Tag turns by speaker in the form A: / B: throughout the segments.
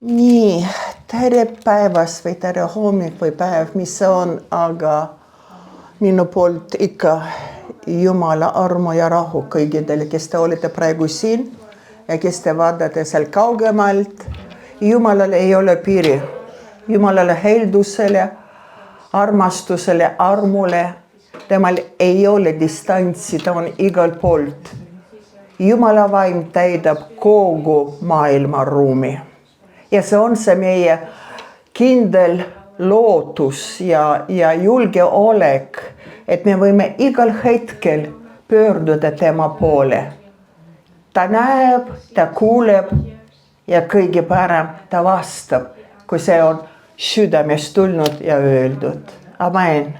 A: Nii, tere päevast või tere hommik või päev, mis see on, aga minu poolt ikka Jumala armu ja rahu kõigidele, kes te olete praegu siin ja kes te vaatate seal kaugemalt. Jumalal ei ole piiri. Jumalale heldusele, armastusele, armule. Temal ei ole distantsi, ta on igal poolt. Jumala vaim täidab kogu maailma ruumi. Ja see on see meie kindel lootus ja julgeolek, et me võime igal hetkel pöörduda tema poole. Ta näeb, ta kuuleb ja kõige parem ta vastab, kui see on südamest tulnud ja öeldud. Amen.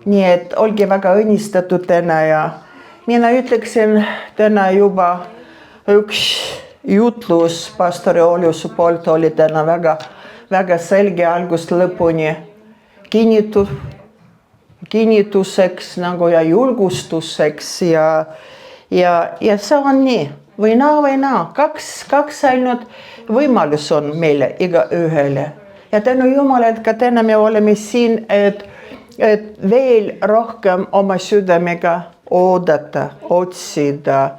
A: Nii et olge väga õnnistatud täna ja mina ütleksin täna juba üks jutlus pastori Oljuse poolt oli täna väga selge algust lõpuni kinnituseks nagu ja julgustuseks ja see on nii või naa. Kaks ainult võimalus on meile iga ühele. Ja tänu Jumalale, et ka täna me oleme siin, et veel rohkem oma südamega oodata, otsida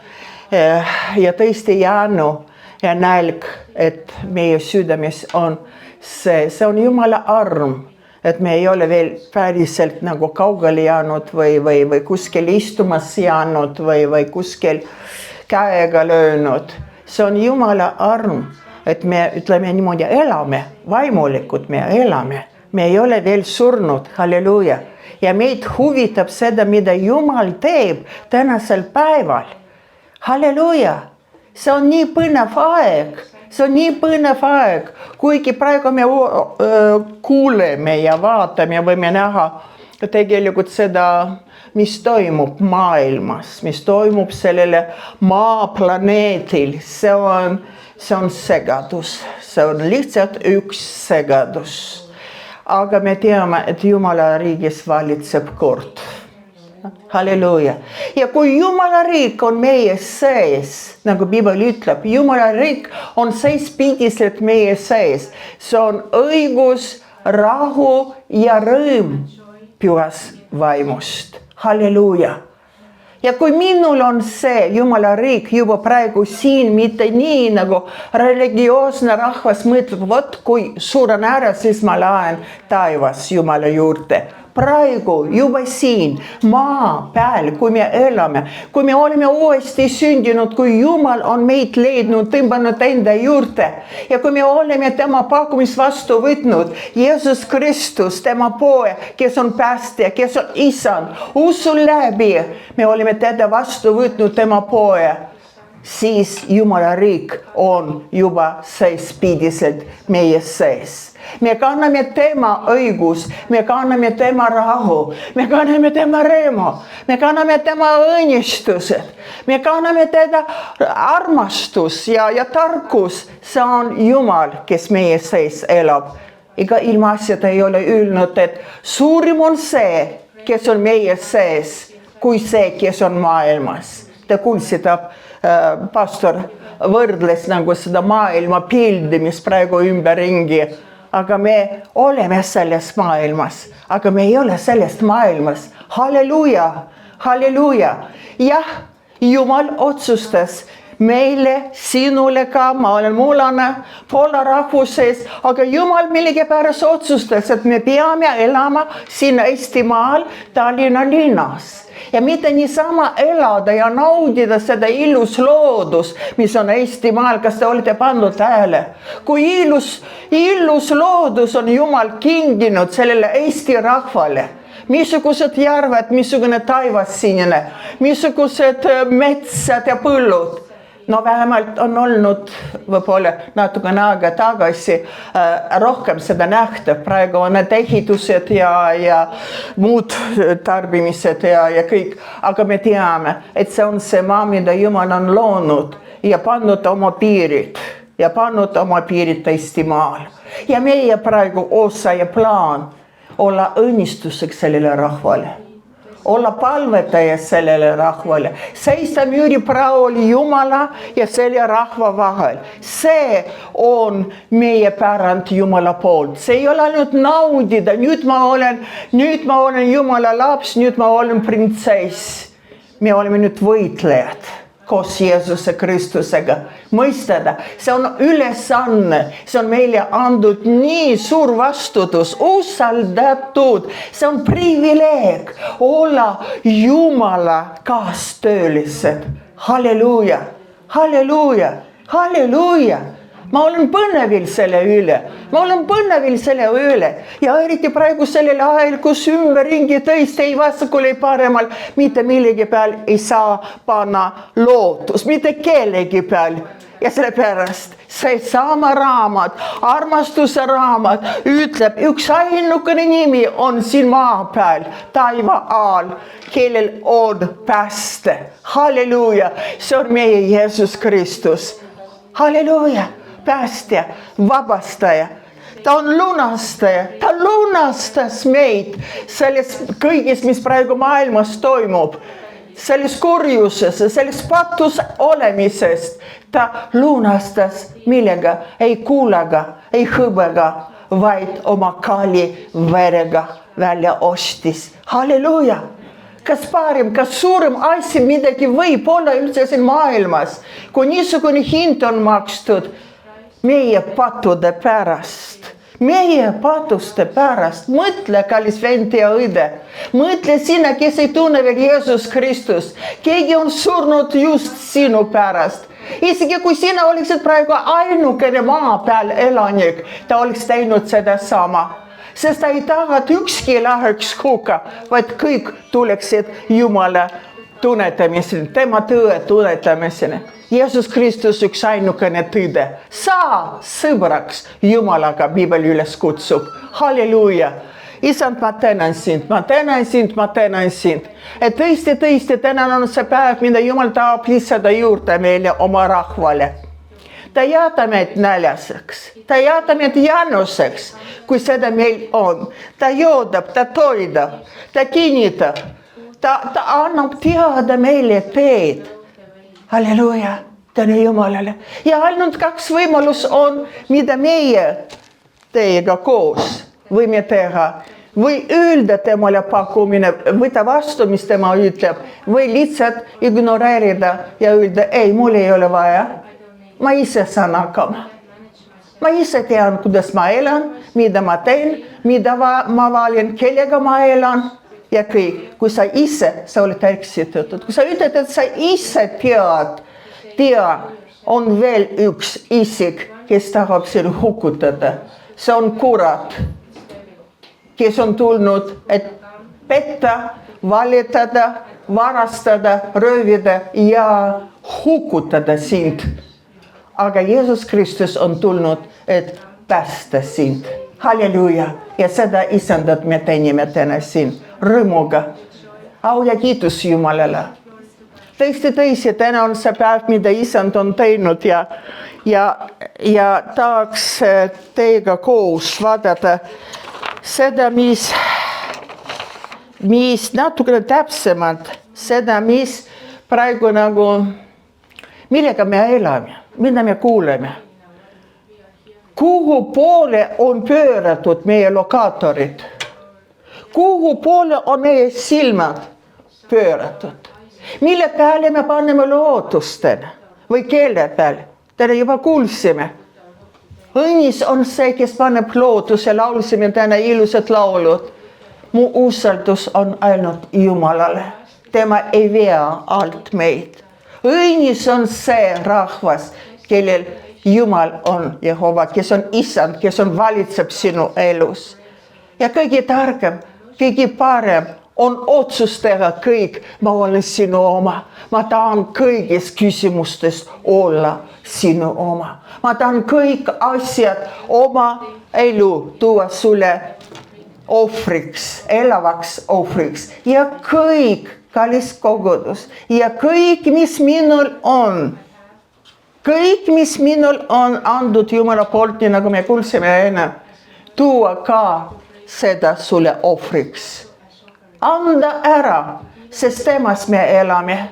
A: ja tõesti jäänu ja nälg, et meie südames on see on Jumala arm, et me ei ole veel päriselt nagu kaugele jäänud või kuskil istumas jäänud või kuskil käega löönud. See on Jumala arm, et me ütleme niimoodi elame, vaimulikud me elame. Me ei ole veel surnud, halleluuja. Ja meid huvitab seda, mida Jumal teeb tänasel päeval. Halleluuja, see on nii põnev aeg, kuigi praegu me kuuleme ja vaatame ja võime näha tegelikult seda, mis toimub maailmas, mis toimub sellele maaplaneetil, see on segadus, see on lihtsalt üks segadus. Aga me teame, et Jumala riigis valitseb kord. Halleluuja. Ja kui Jumala riik on meie sees, nagu Piibel ütleb, Jumala riik on seispidiselt meie sees. See on õigus, rahu ja rõõm pühas vaimust. Halleluuja. Ja kui minul on see Jumala riik juba praegu siin, mitte nii nagu religioosne rahvas mõtleb, vot kui suren ära, siis ma lähen taevas Jumala juurde. Praegu juba siin maa peal, kui me elame, kui me oleme uuesti sündinud, kui Jumal on meid leidnud, tõmbanud enda juurde ja kui me oleme tema pakkumist vastu võtnud, Jeesus Kristus, tema poeg, kes on päästja, kes on isand, usu läbi, me oleme teda vastu võtnud tema poeg, siis Jumala riik on juba seispidiselt meie sees. Me kanname tema õigus, me kanname tema rahu, me kanname tema rõõmu, me kanname tema õnnistused, me kanname teda armastus ja tarkus. See on Jumal, kes meie sees elab. Ega ilmaasjad ei ole öelnud, et suurim on see, kes on meie sees, kui see, kes on maailmas. Te kuulsite, pastor võrdles nagu seda maailma pildi, mis praegu ümberringi. Aga me oleme selles maailmas, aga me ei ole sellest maailmas. Halleluuja, halleluuja. Jah, Jumal otsustas meile, sinule ka, ma olen mullane, poola rahvuses, aga Jumal millegipärast otsustas, et me peame elama siin Eestimaal, Tallinna linnas. Ja mitte niisama elada ja naudida seda ilus loodus, mis on Eestimaal, kas te olete pannud tähele. Kui ilus loodus on Jumal kinginud sellele Eesti rahvale. Missugused järved, missugune taivas sinine, missugused metsad ja põllud. No vähemalt on olnud võib-olla natukene aega tagasi rohkem seda nähta. Praegu on need ehitused ja muud tarbimised ja kõik. Aga me teame, et see on see maa, mida Jumal on loonud ja pannud oma piirid Eestimaal. Ja meie praegu osa ja plaan olla õnnistuseks sellele rahvale. olla palvetaja sellele rahvale, seista müüri praol Jumala ja selle rahva vahel. See on meie pärand Jumala poolt. See ei ole ainult naudida, nüüd ma olen Jumala laps, nüüd ma olen printsess. Me oleme nüüd võitlejad koos Jeesuse Kristusega. Mõistada, see on ülesanne, see on meile andnud nii suur vastutus, usaldatud, see on privileeg olla Jumala kaastöölised. Halleluuja, halleluuja, halleluuja. Ma olen põnevil selle üle, ja eriti praegu sellel ajal, kus ümberringi tõesti ei vasakul ei paremal, mitte millegi peal ei saa panna lootus, mitte kellegi peal. Ja sellepärast see sama raamat, armastuse raamat, ütleb, üks ainukene nimi on siin maa peal, taiva all, kellel on pääste. Halleluuja, see on meie Jeesus Kristus. Halleluuja. Päästja, vabastaja, ta on lunastaja, ta lunastas meid selles kõigis, mis praegu maailmas toimub, selles kurjuses, selles patus olemisest, ta lunastas millega, ei kuulaga, ei hõbega, vaid oma kalli verega välja ostis. Halleluuja! Kas parim, kas suurem asi midagi võib olla üldse siin maailmas, kui niisugune hind on makstud meie pattude pärast, meie patuste pärast. Mõtle, kallis vend ja õde, mõtle sina, kes ei tunne veel Jeesus Kristus. Keegi on surnud just sinu pärast. Isegi kui sina oleksid praegu ainukene maa peal elanik, ta oleks teinud seda sama. Sest ta ei taha, et ükski läheks hukka, vaid kõik tuleksid Jumala tunnetamiseni, tema tõe tunnetamiseni. Jeesus Kristus üks ainukene tõde. Saa sõbraks Jumalaga, Piibel üles kutsub. Halleluuja! Isand, ma tänan sind, ma tänan sind, ma tänan sind. Et tõesti, tänan on see päev, mida Jumal tahab lisada juurde meile oma rahvale. Ta ei jäta meid näljaseks, ta ei jäta meid januseks, kui seda meil on. Ta joodab, ta toidab, ta kinnitab, ta annab teada meile teed. Halleluuja, tänu Jumalale. Ja ainult kaks võimalus on, mida meie teiega koos võime teha. Või öelda temale pakkumine, võta vastu, mis tema ütleb, või lihtsalt ignoreerida ja öelda, ei, mul ei ole vaja. Ma ise saan hakkama. Ma ise tean, kuidas ma elan, mida ma teen, mida ma valin, kellega ma elan. Ja kõik, kui sa ise, sa oled eksitatud. Kui sa ütled, et sa ise tea, on veel üks isik, kes tahab sind hukutada. See on kurat, kes on tulnud, et petta, valetada, varastada, röövida ja hukutada sind. Aga Jeesus Kristus on tulnud, et päästa sind. Halleluuja! Ja seda isandat me teenime täna siin rõõmuga. Au ja kiitus Jumalale. Tõesti, täna on see päev, mida isand on teinud ja tahaks teiega koos vaadata seda, mis natukene täpsemalt, seda, mis praegu nagu, millega me elame, mida me kuuleme. Kuhu poole on pööratud meie lokaatorid? Kuhu poole on meie silmad pööratud? Mille peale me paneme lootustena? Või kelle peale? Täna juba kuulsime. Õnnis on see, kes paneb lootuse, laulsime täna ilusad laulud. Mu usaldus on ainult Jumalale. Tema ei vea alt meid. Õnnis on see rahvas, kellel Jumal on Jehova, kes on isand, kes on valitseb sinu elus. Ja kõige targem, kõige parem on otsustada kõik, ma olen sinu oma. Ma tahan kõigis küsimustes olla sinu oma. Ma tahan kõik asjad oma elu tuua sulle ohvriks, elavaks ohvriks. Ja kõik, kallis kogudus, ja kõik, mis minul on, kõik, mis minul on andnud Jumala poolt, nii nagu me kuulsime enne, tuua ka seda sulle ohvriks. anda ära, sest temas me elame.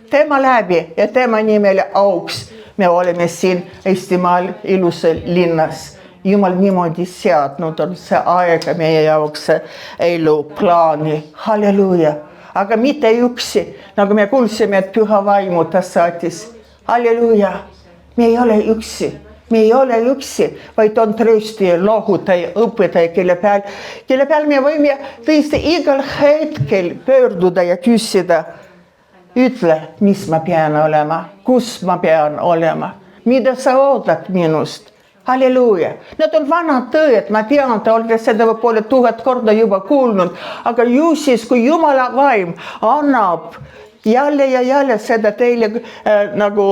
A: Tema läbi ja tema nimele auks me oleme siin Eestimaal ilusal linnas. Jumal niimoodi seadnud on see aega meie jaoks eluplaani. Halleluuja. Aga mitte üksi, nagu me kuulsime, et püha vaimu ta saatis. Halleluuja. Me ei ole üksi. Me ei ole üksi, vaid on tröösti, lohutaja, õpetaja, kelle peal me võime tõesti igal hetkel pöörduda ja küsida. Ütle, mis ma pean olema, kus ma pean olema, mida sa ootad minust. Halleluuja. Need on vanad tõed, ma tean, te olete seda võib-olla 1000 korda juba kuulnud, aga ju siis, kui Jumala vaim annab jälle ja jälle seda teile nagu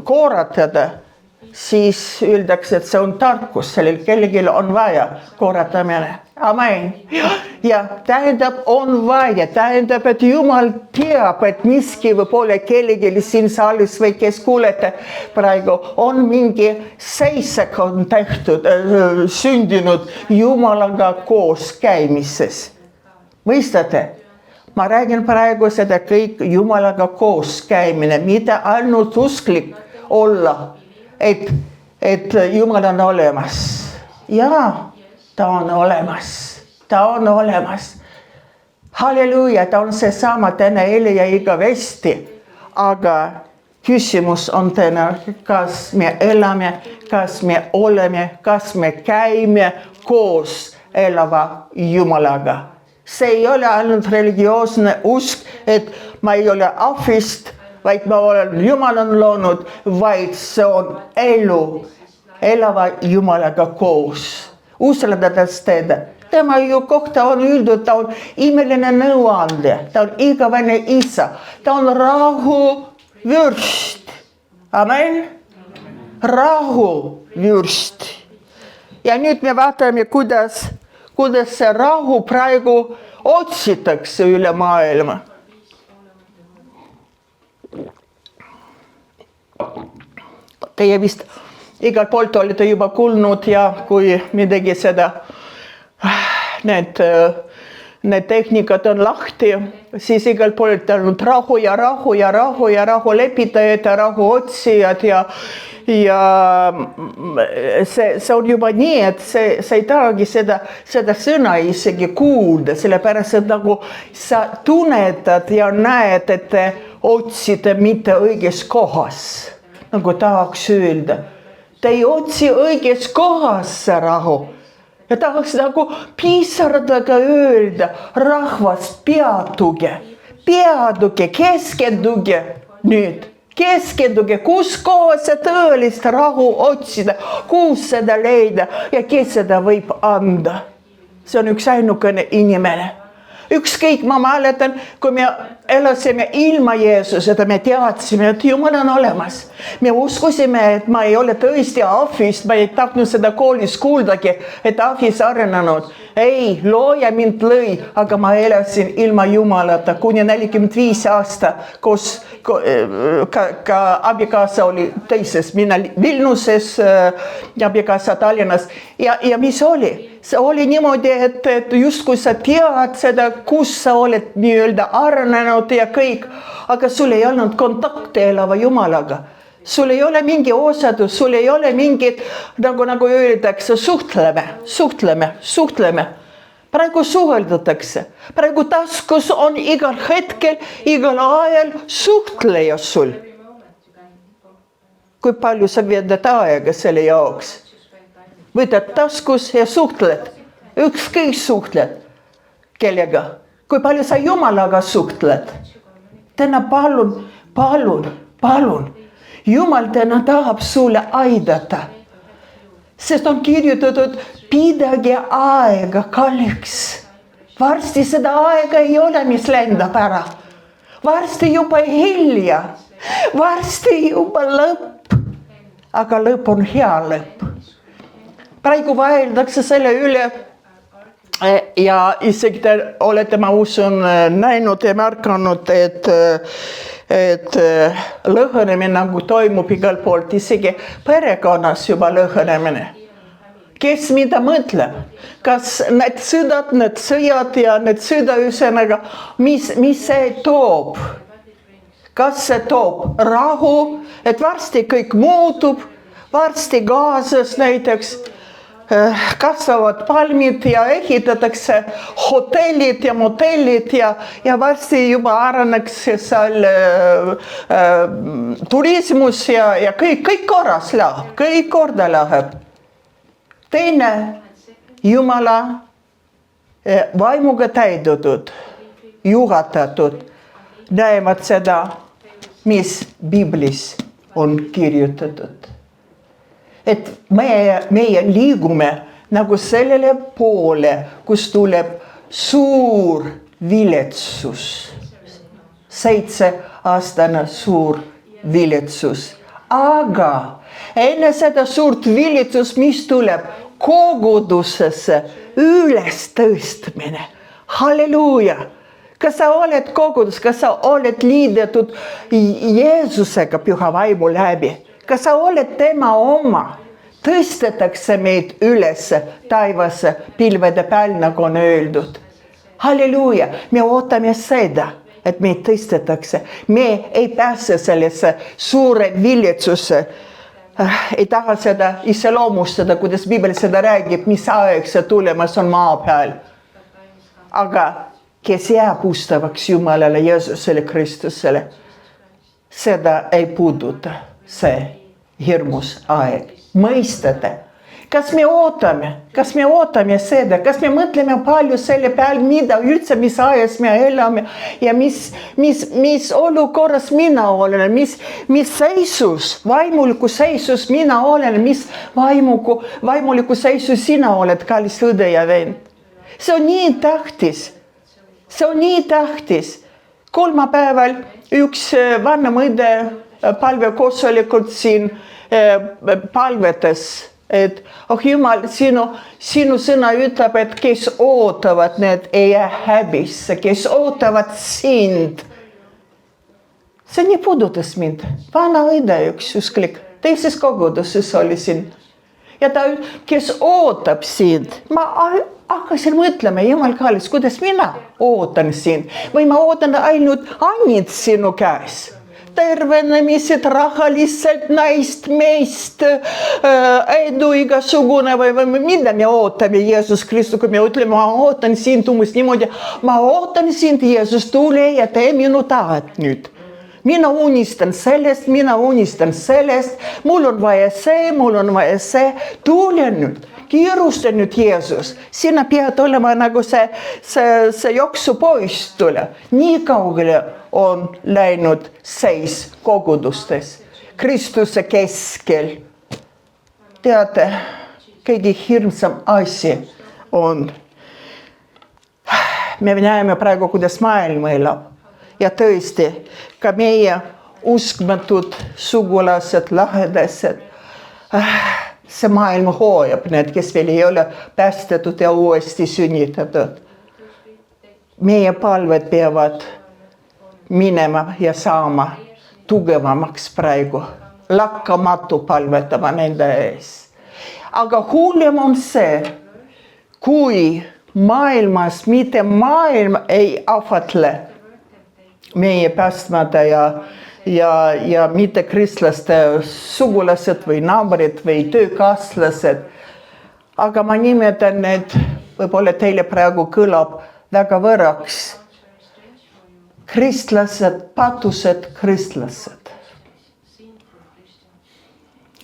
A: korratada, siis öeldakse, et see on tarkus, sellel kellelgi on vaja korratamine. Amen. Ja tähendab, on vaja, tähendab, et Jumal teab, et miski võib-olla kellelgi siin saalis või kes kuulete praegu on mingi seisek on tehtud, sündinud Jumalaga koos käimises. Mõistate? Ma räägin praegu seda kõik Jumalaga koos käimine, mitte ainult usklik olla. Et Jumal on olemas. Jaa, ta on olemas. Ta on olemas. Halleluuja, ta on seesama täna, eile ja igavesti. Aga küsimus on täna, kas me elame, kas me oleme, kas me käime koos elava Jumalaga. See ei ole ainult religioosne usk, et ma ei ole ahvist, vaid ma olen, Jumal on loonud, vaid see on elu, elava Jumalaga koos. Usaldades teda. Tema ju kohta on öeldud, ta on imeline nõuandja, ta on igavene isa, ta on rahuvürst. Amen. Rahuvürst. Ja nüüd me vaatame, kuidas see rahu praegu otsitakse üle maailma. Teie vist igal poolt olete juba kuulnud ja kui midagi seda, need tehnikad on lahti, siis igal poolt on rahu ja rahu ja rahu ja rahu lepitajad ja rahu otsijad ja see on juba nii, et sa ei tahagi seda sõna isegi kuulda, sellepärast et nagu sa tunnetad ja näed, et te otsite mitte õiges kohas, nagu tahaks öelda. Te ei otsi õiges kohas see rahu. Ja tahaks nagu piisardaga öelda, rahvas, peatuge, keskenduge nüüd. Keskenduge, kus kohas see tõelist rahu otsida, kus seda leida ja kes seda võib anda. See on üks ainukene inimene. Ükskõik, ma mäletan, kui me elasime ilma Jeesuseta, me teadsime, et Jumal on olemas. Me uskusime, et ma ei ole tõesti ahvist, ma ei tahtnud seda koolis kuuldagi, et ahvis arenenud. Ei, looja mind lõi, aga ma elasin ilma Jumalata kuni 45 aasta, kus ka abikaasa oli teises, mina Vilniuses, abikaasa Tallinnas. Ja mis oli? See oli niimoodi, et just kui sa tead seda, kus sa oled nii-öelda arenenud ja kõik, aga sul ei olnud kontakte elava Jumalaga. Sul ei ole mingi osadus, sul ei ole mingit, nagu öeldakse, suhtleme. Praegu suheldatakse. Praegu taskus on igal hetkel, igal ajal suhtleja sul. Kui palju sa veedad aega selle jaoks? Võtad taskus ja suhtled. Ükskõik suhtled. Kellega? Kui palju sa Jumalaga suhtled? Täna palun. Jumal täna tahab sulle aidata. Sest on kirjutatud, pidage aega kalliks. Varsti seda aega ei ole, mis lendab ära. Varsti juba hilja. Varsti juba lõpp. Aga lõpp on hea lõpp. Praegu vaieldakse selle üle ja isegi te olete, ma usun, näinud ja märkanud, et lõhenemine nagu toimub igal poolt, isegi perekonnas juba lõhenemine. kes mida mõtleb, kas need sõjad ja need sõda ühesõnaga, mis see toob? Kas see toob rahu, et varsti kõik muutub, varsti Gazas näiteks kasvavad palmid ja ehitatakse hotellid ja motellid ja varsti juba areneks seal turismus ja kõik korras läheb, kõik korda läheb. Teine Jumala vaimuga täidetud, juhatatud, näevad seda, mis Biblis on kirjutatud. Et meie liigume nagu sellele poole, kus tuleb suur viletsus. 7-aastane suur viletsus. Aga enne seda suurt viletsust, mis tuleb kogudusesse üles tõstmine. Halleluuja! Kas sa oled kogudus, kas sa oled liidetud Jeesusega püha vaimu läbi? Kas sa oled tema oma? Tõstetakse meid üles taivasse pilvede peal, nagu on öeldud. Halleluuja! Me ootame seda, et meid tõstetakse. Me ei pääse sellesse suure viletsusse. Ei taha seda iseloomustada, kuidas Bibel seda räägib, mis aeg see tulemas on maa peal. Aga kes jääb ustavaks Jumalale, Jeesusele, Kristusele, seda ei puuduta see hirmus aeg. Mõistate? Kas me ootame seda, kas me mõtleme palju selle peal, mida üldse, mis ajas me elame ja mis olukorras mina olen, mis seisus, vaimuliku seisus mina olen, mis vaimuliku seisus sina oled, kallis õde ja vend. See on nii tähtis. See on nii tähtis. Kolmapäeval üks vanem õde palvekoosolekut siin palvetas, et Jumal, sinu sõna ütleb, et kes ootavad, need ei jää häbisse, kes ootavad sind. See nii puudutas mind. Vana õde üks usklik, teises koguduses oli siin. Ja ta, kes ootab sind, ma hakkasin mõtlema, Jumal kallis, kuidas mina ootan sind. Või ma ootan ainult sinu käes. Tervenemised, rahaliselt, naist, meist, edu igasugune või mida me ootame Jeesus Kristus, kui me ütleme, ma ootan sind umbes niimoodi, ma ootan sind, Jeesus, tule ja tee minu tahet nüüd. Mina unistan sellest, mul on vaja see, tule nüüd, kiirusta nüüd Jeesus, sina pead olema nagu see jooksupoiss tule, nii kaugele on läinud seis kogudustes, Kristuse keskel. Teate, kõige hirmsam asi on, me näeme praegu, kuidas maailm elab. Ja tõesti, ka meie uskmatud sugulased, lähedased, see maailm hoiab need, kes veel ei ole päästetud ja uuesti sünnitatud. Meie palved peavad minema ja saama tugevamaks praegu, lakkamatu palvetama nende ees. Aga hullem on see, kui maailmas mitte maailm ei ahvatle meie päästmata ja mitte kristlaste sugulased või naabrid või töökaaslased. Aga ma nimetan need, võib-olla teile praegu kõlab väga võraks. Kristlased, patused kristlased.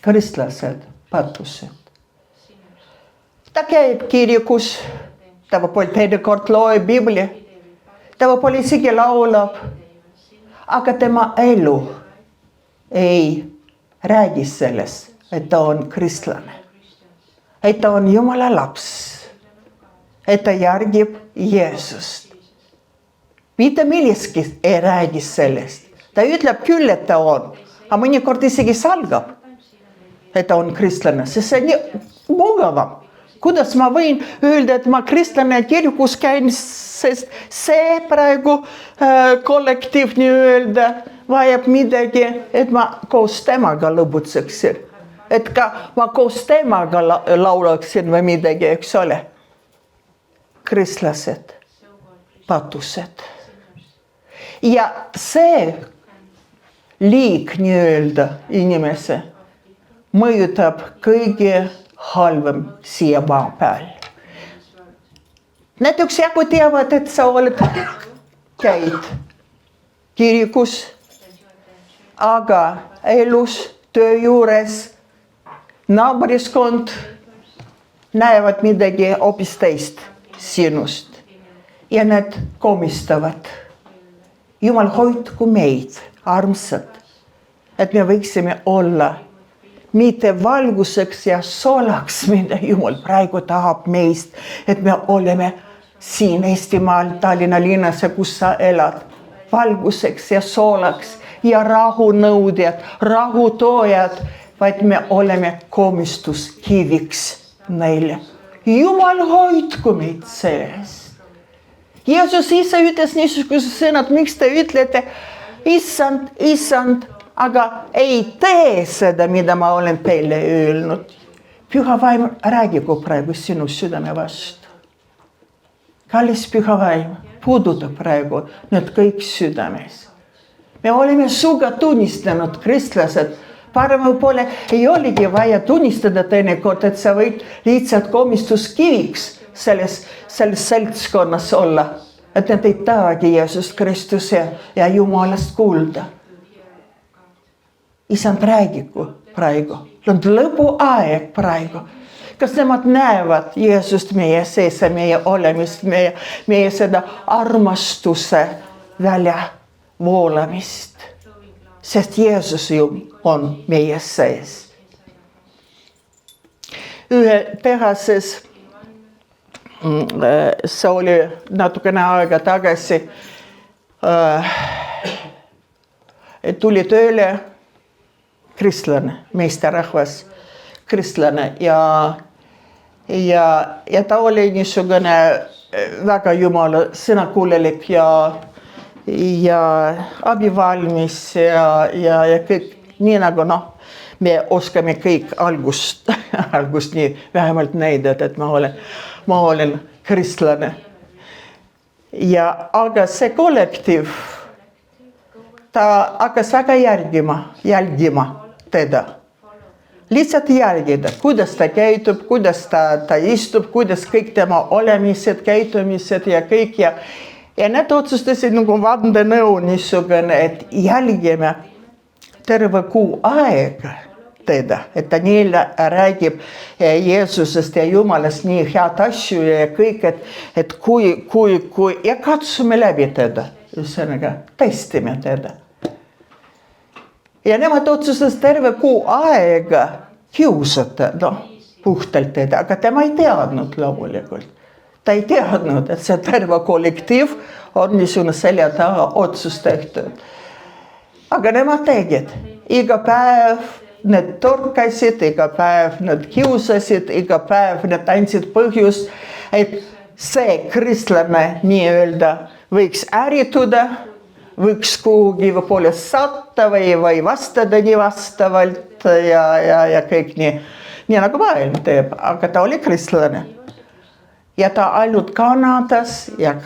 A: Kristlased, patused. Ta käib kirikus, ta võib-olla teinekord loeb Bibli, ta võib-olla isegi laulab, aga tema elu ei räägi sellest, et ta on kristlane, et ta on Jumala laps, et ta järgib Jeesust. Mitte millestki ei räägi sellest. Ta ütleb küll, et ta on, aga mõnikord isegi salgab, et ta on kristlane, sest see on nii mugavam. Kuidas ma võin öelda, et ma kristlane kirikus käin, sest see praegu kollektiiv nii öelda vajab midagi, et ma koos temaga lõbutseksin. et ka ma koos temaga laulaksin või midagi, eks ole. Kristlased, patused. Ja see liik nii-öelda inimese mõjutab kõige halvem siia maa peal. Need üksjagu teavad, et sa käid kirikus, aga elus, töö juures, naabriskond näevad midagi hoopis teist sinust ja need komistavad. Jumal hoidku meid, armsad, et me võiksime olla mitte valguseks ja soolaks, mida Jumal praegu tahab meist, et me oleme siin Eestimaal, Tallinna linnas, kus sa elad, valguseks ja soolaks ja rahunõudjad, rahutoojad, vaid me oleme komistuskiviks neile. Jumal hoidku meid sellest. Jeesus ise ütles niisugused sõnad, miks te ütlete, issand, issand, aga ei tee seda, mida ma olen teile öelnud. Püha vaim räägigu praegu sinu südame vastu. Kallis püha vaim, puuduta praegu need kõik südames. Me oleme suga tunnistanud, kristlased, parem pole, ei olegi vaja tunnistada teinekord, et sa võid lihtsalt komistuskiviks selles seltskonnas olla, et nad ei tahagi Jeesust Kristuse ja Jumalast kuulda. Isand räägigu praegu, on lõpuaeg praegu. Kas nemad näevad Jeesust meie sees ja meie olemist, meie seda armastuse välja voolamist, sest Jeesus ju on meie sees. Ühe tehases, see oli natukene aega tagasi, tuli tööle kristlane, meisterrahvas, kristlane ja ta oli niisugune väga Jumala sõnakuulelik ja abivalmis ja kõik nii nagu me oskame kõik algust nii vähemalt näidata, et ma olen kristlane. Aga see kollektiiv, ta hakkas väga jälgima teda. Lihtsalt jälgida, kuidas ta käitub, kuidas ta istub, kuidas kõik tema olemised, käitumised ja kõik. Ja need otsustasid nagu vandenõu niisugune, et jälgime terve kuu aega teda, et ta neile räägib Jeesusest ja Jumalast nii head asju ja kõik, et kui ja katsume läbi teda, ühesõnaga testime teda. Ja nemad otsustas terve kuu aega kiusata, puhtalt teda, aga tema ei teadnud loomulikult. Ta ei teadnud, et see terve kollektiiv on niisugune selja taha otsust tehtud. Aga nemad tegid. Iga päev need torkasid, iga päev need kiusasid, iga päev need andsid põhjust, et see kristlane nii-öelda võiks ärituda, võiks kuhugi poole satta või vastada nii vastavalt ja kõik nii nagu maailm teeb, aga ta oli kristlane. Ja ta ainult kannatas ja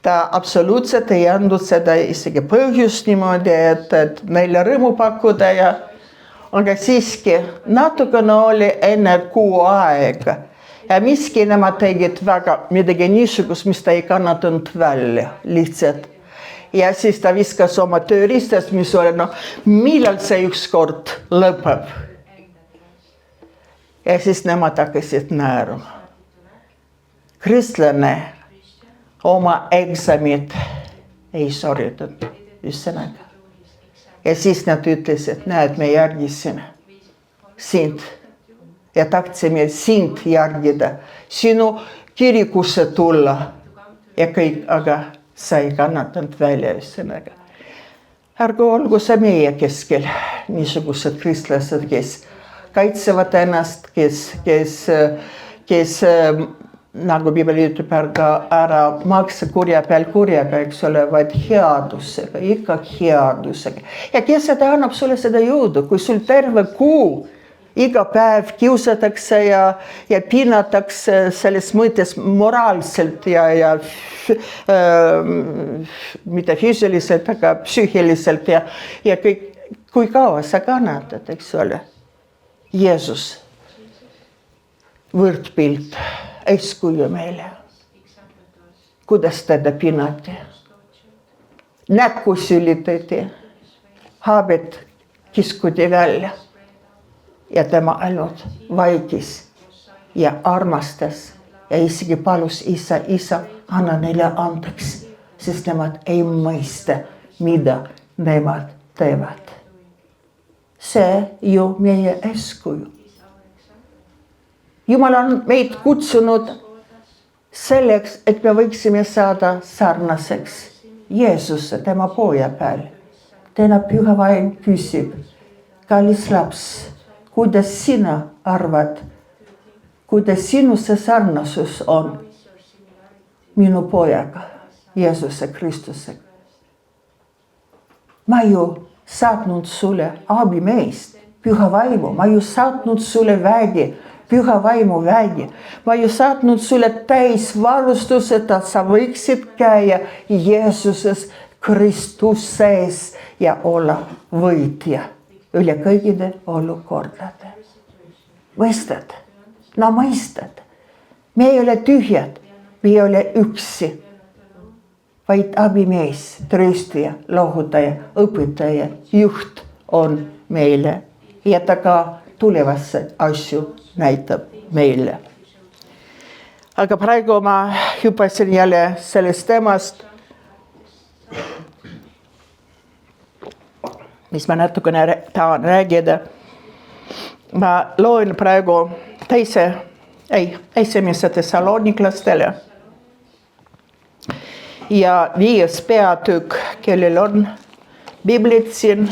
A: ta absoluutselt ei andnud seda isegi põhjust niimoodi, et neile rõõmu pakkuda aga siiski natukene oli enne kuu aega. Ja miski nemad tegid väga midagi niisugust, mis ta ei kannatanud välja lihtsalt. Ja siis ta viskas oma tööriistast, mis oli, millal see ükskord lõpeb. Ja siis nemad hakkasid naerma. Kristlane oma eksamit ei sooritanud, ühesõnaga. Ja siis nad ütlesid, näed, me järgisime sind. Ja tahtsime sind järgida, sinu kirikusse tulla ja kõik, aga sa ei kannatanud välja ühesõnaga. Ärgu olgu see meie keskel niisugused kristlased, kes kaitsevad ennast, kes nagu Piibel ütleb, ära maksa kurja peal kurjaga, eks ole, vaid headusega, ikka headusega. Ja kes seda annab sulle seda jõudu, kui sul terve kuu iga päev kiusatakse ja pinnatakse selles mõttes moraalselt ja mitte füüsiliselt, aga psüühiliselt ja kõik, kui kaua sa kannatad, eks ole. Jeesus, võrdpilt, eeskuju meile, kuidas teda pinnati, näkku sülitati, haabed kiskuti välja ja tema ainult vaikis ja armastas ja isegi palus isa, anna neile andeks, sest nemad ei mõista, mida nemad teevad. See ju meie eeskuju. Jumal on meid kutsunud selleks, et me võiksime saada sarnaseks Jeesuse, tema poja peal. Täna Püha Vaim küsib, kallis laps, kuidas sina arvad, kuidas sinu see sarnasus on minu pojaga, Jeesuse Kristusega. Ma ju saatnud sulle abimeest, Püha Vaimu, ma ju saatnud sulle vägi, Püha Vaimu vägi. Ma ju saatnud sulle täisvarustuse, et sa võiksid käia Jeesuses Kristuses ja olla võitja üle kõigide olukordade. Mõistad? No mõistad. Me ei ole tühjad, me ei ole üksi, vaid abimees, tröstija, lohutaja, õpetaja, juht on meile ja ta ka tulevasse asju näitab meile. Aga praegu ma hüppasin jälle sellest teemast, mis ma natukene tahan räägida. Ma loen praegu esimese Thessaloniklastele ja 5. peatükk, kellel on Biiblit siin,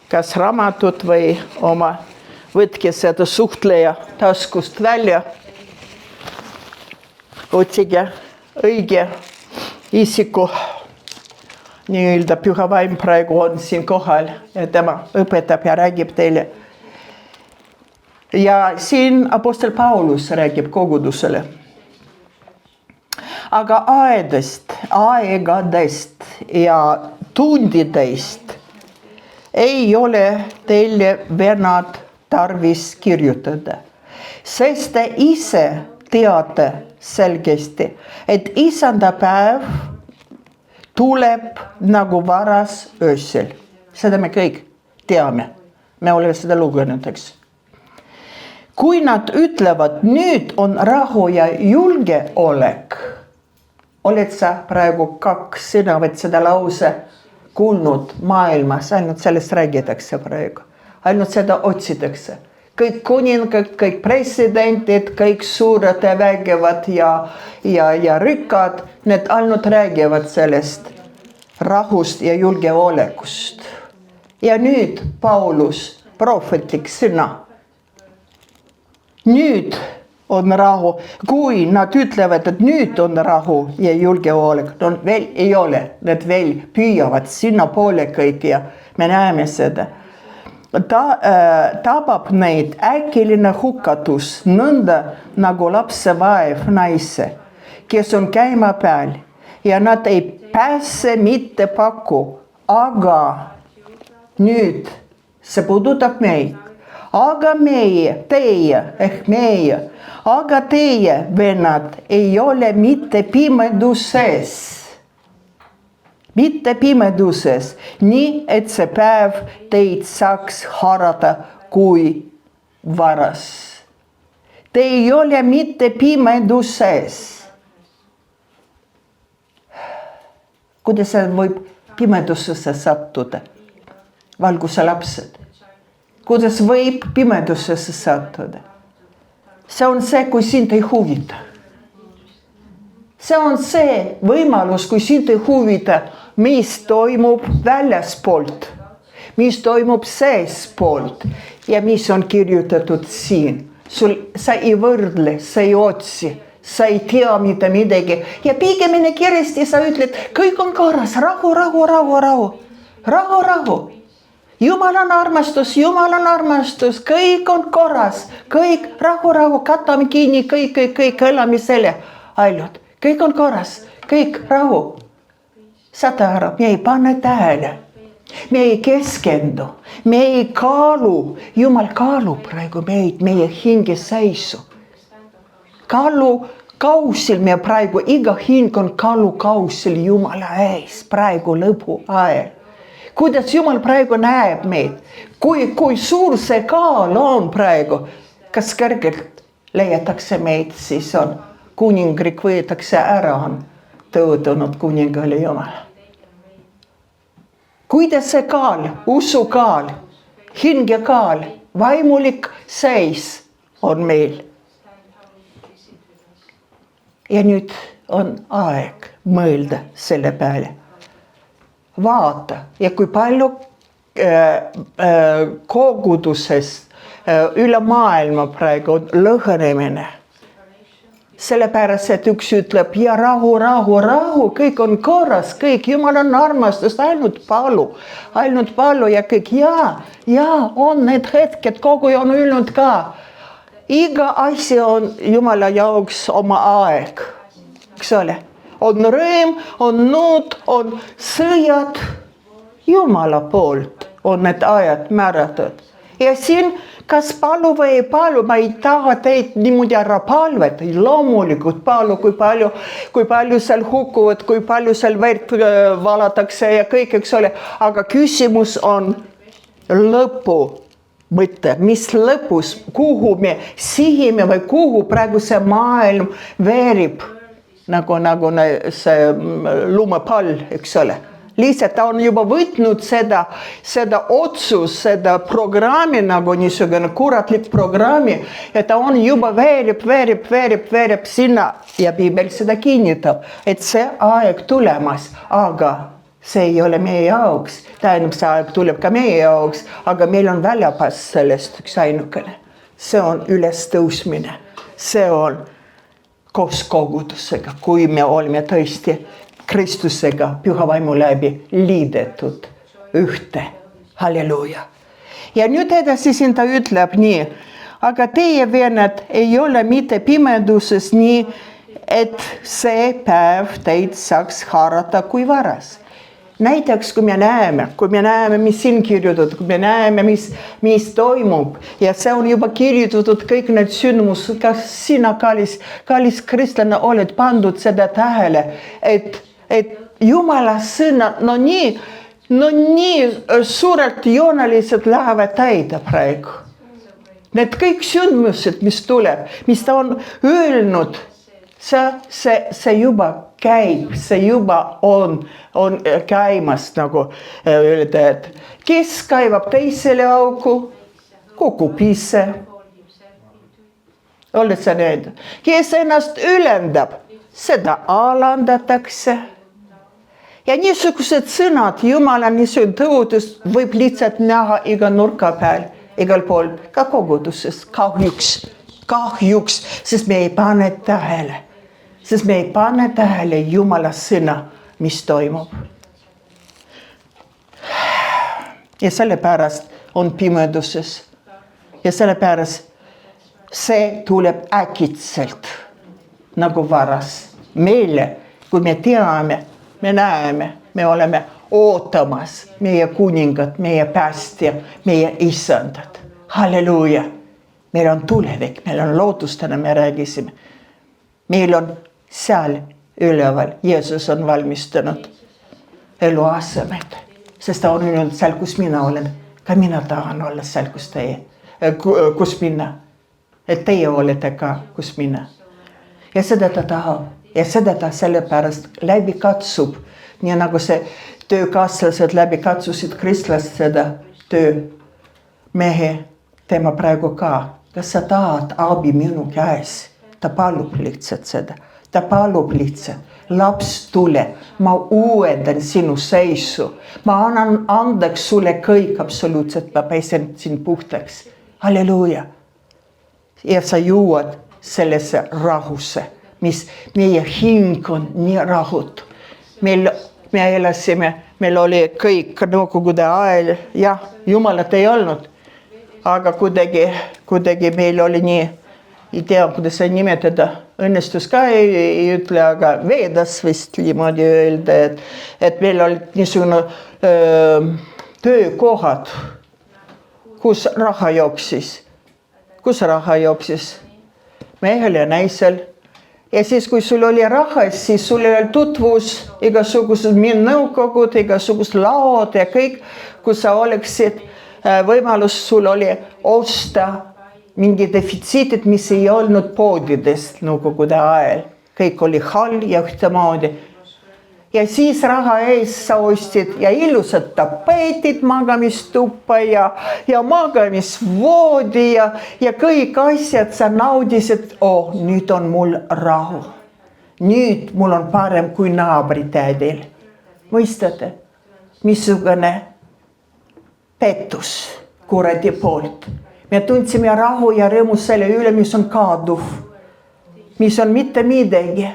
A: kas raamatut või oma, võtke seda suhtleja taskust välja, otsige õige isiku, nii-öelda Püha Vaim praegu on siin kohal ja tema õpetab ja räägib teile. Ja siin apostel Paulus räägib kogudusele. Aga aegadest ja tundidest ei ole teile vennad tarvis kirjutada, sest te ise teate selgesti, et isanda päev tuleb nagu varas öösel. Seda me kõik teame. Me oleme seda lugenud, eks. Kui nad ütlevad, nüüd on rahu ja julgeolek, oled sa praegu 2 sõna või seda lause kuulnud maailmas, ainult sellest räägitakse praegu. Ainult seda otsitakse. Kõik kuningad, kõik presidentid, kõik suured ja vägevad ja rikkad, need ainult räägivad sellest rahust ja julgeolekust. Ja nüüd Paulus, prohvetlik sõna. Nüüd on rahu, kui nad ütlevad, et nüüd on rahu ja julgeolek, no veel ei ole, need veel püüavad sinna poole kõik ja me näeme seda. Tabab neid äkiline hukatus, nõnda nagu lapse vaev naise, kes on käima peal ja nad ei pääse mitte paku, aga nüüd see puudutab meid. Aga teie, vennad, ei ole mitte pimeduses, nii et see päev teid saaks haarata kui varas. Te ei ole mitte pimeduses. Kuidas see võib pimedusesse sattuda? Valguse lapsed. Kuidas võib pimedusesse sattuda? See on see, kui sind ei huvita. See on see võimalus, kui sind ei huvita, mis toimub väljaspoolt, mis toimub seespoolt ja mis on kirjutatud siin. Sa ei võrdle, sa ei otsi, sa ei tea mitte midagi ja pigemini kiiresti sa ütled, kõik on korras, rahu. Jumal on armastus, kõik on korras, kõik rahu, katame kinni, kõik elame selle ainult, kõik on korras, kõik rahu. Saad aru, me ei pane tähele, me ei keskendu, me ei kaalu, Jumal kaalub praegu meid, meie hingeseisu. Kaalukausil me praegu, iga hing on kaalukausil Jumala ees, praegu lõpuajal. Kuidas Jumal praegu näeb meid, kui suur see kaal on praegu, kas kõrgelt leiatakse meid, siis on kuningriik võetakse ära, on tõotunud kuningale Jumal. Kuidas see kaal, usukaal, hingekaal, vaimulik seis on meil. Ja nüüd on aeg mõelda selle peale. Vaata, ja kui palju koguduses üle maailma praegu on lõhenemine. Sellepärast, et üks ütleb, ja rahu, kõik on korras, kõik, Jumal on armastus, ainult palu ja kõik, ja on need hetked, kogu on öelnud ka. Iga asi on Jumala jaoks oma aeg, eks ole. On rõõm, on nuud, on sõjad, Jumala poolt on need ajad määratud. Ja siin, kas palu või ei palu, ma ei taha teid niimoodi ära palveta, loomulikult palu, kui palju seal hukkuvad, kui palju seal verd valatakse ja kõik, eks ole. Aga küsimus on lõpu mõte, mis lõpus, kuhu me sihime või kuhu praegu see maailm veerib, nagu see lumepall, eks ole. Lihtsalt ta on juba võtnud seda otsus, seda programmi, nagu niisugune kuratlik programmi, ja ta on juba veerib sinna ja Piibel seda kinnitab, et see aeg tulemas, aga see ei ole meie jaoks, tähendab see aeg tuleb ka meie jaoks, aga meil on väljapass sellest üks ainukene. See on ülestõusmine, see on koos kogudusega, kui me oleme tõesti Kristusega püha vaimu läbi liidetud ühte. Halleluuja. Ja nüüd edasi siin ta ütleb nii, aga teie vennad ei ole mitte pimeduses nii, et see päev teid saaks haarata kui varas. Näiteks, kui me näeme, mis siin kirjutatud, kui me näeme, mis toimub ja see on juba kirjutatud kõik need sündmus, kas sina, kallis kristlane, oled pandud seda tähele, et Jumala sõna, no nii suurelt joonalised lähevad täida praegu. Need kõik sündmused, mis tuleb, mis ta on öelnud, see juba käib, see juba on käimas, nagu öelda, et kes kaevab teisele auku, kukub ise. Oled sa näinud? Kes ennast ülendab, seda alandatakse. Ja niisugused sõnad, Jumala niisugune tõotus võib lihtsalt näha iga nurka peal, igal pool, ka koguduses, kahjuks, sest me ei pane tähele. Sest me ei pane tähele Jumala sõna, mis toimub. Ja sellepärast on pimeduses. Ja sellepärast see tuleb äkitselt, nagu varas. Meile, kui me teame, me näeme, me oleme ootamas meie kuningat, meie päästja, meie isandad. Halleluuja. Meil on tulevik, meil on lootustena, me räägisime. Meil on seal üleval, Jeesus on valmistanud eluasemed, sest ta on öelnud seal, kus mina olen. Ka mina tahan olla seal, kus minna. Et teie olete ka, kus minna. Ja seda ta tahab. Ja seda ta sellepärast läbi katsub. Nii nagu see töökaaslased läbi katsusid kristlast seda töömehe tema praegu ka. Kas sa tahad abi minu käes? Ta palub lihtsalt seda. Ta palub lihtsalt. Laps tule, ma uuendan sinu seisu. Ma annan andeks sulle kõik absoluutselt. Ma pesen sind puhtaks. Halleluuja. Ja sa jõuad sellesse rahusse, mis meie hing on nii rahutu. Me elasime, meil oli kõik nõukogude ajal, jah, Jumalat ei olnud, aga kuidagi meil oli nii, ei tea, kuidas seda nimetada, õnnestus ka ei ütle, aga veedas vist niimoodi öelda, et meil olid niisugune töökohad, kus raha jooksis. Mehel ja naisel. Ja siis, kui sul oli raha, siis sul oli tutvus, igasugused nõukogud, igasugused laod ja kõik, kus sa oleksid võimalus, sul oli osta mingi defitsiitid, mis ei olnud poodidest nõukogude ajal. Kõik oli hall ja ühtemoodi. Ja siis raha ees sa ostid ja ilusad tapeetid magamistuppa ja magamisvoodi ja kõik asjad sa naudisid, nüüd on mul rahu. Nüüd mul on parem kui naabritädil. Mõistate, missugune pettus kuradi poolt. Me tundsime rahu ja rõõmu selle üle, mis on kaduv, mis on mitte midagi.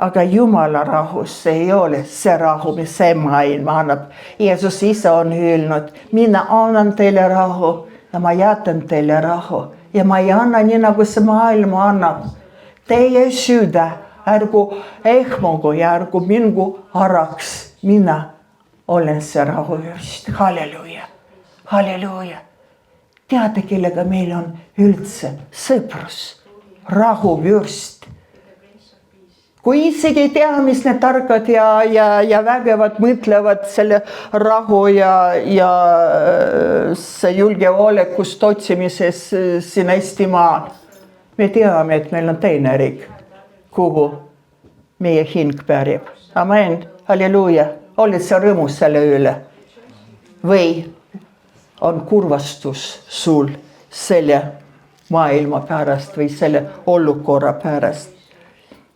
A: Aga Jumala rahus ei ole see rahu, mis see maailm annab. Jeesus ise on öelnud, mina annan teile rahu ja ma jätan teile rahu. Ja ma ei anna nii, nagu see maailm annab. Teie süda, ärgu ehmugu ja ärgu mingu haraks. Mina olen see rahuvürst. Halleluuja, halleluuja. Teate, kellega meil on üldse sõprus, rahuvürst. Kui isegi ei tea, mis need targad ja vägevad mõtlevad selle rahu ja see julgeolekust otsimises siin Eestimaal. Me teame, et meil on teine riik, kuhu meie hing pärib. Amen, halleluuja. Oled sa rõõmus selle üle? Või on kurvastus sul selle maailma pärast või selle olukorra pärast?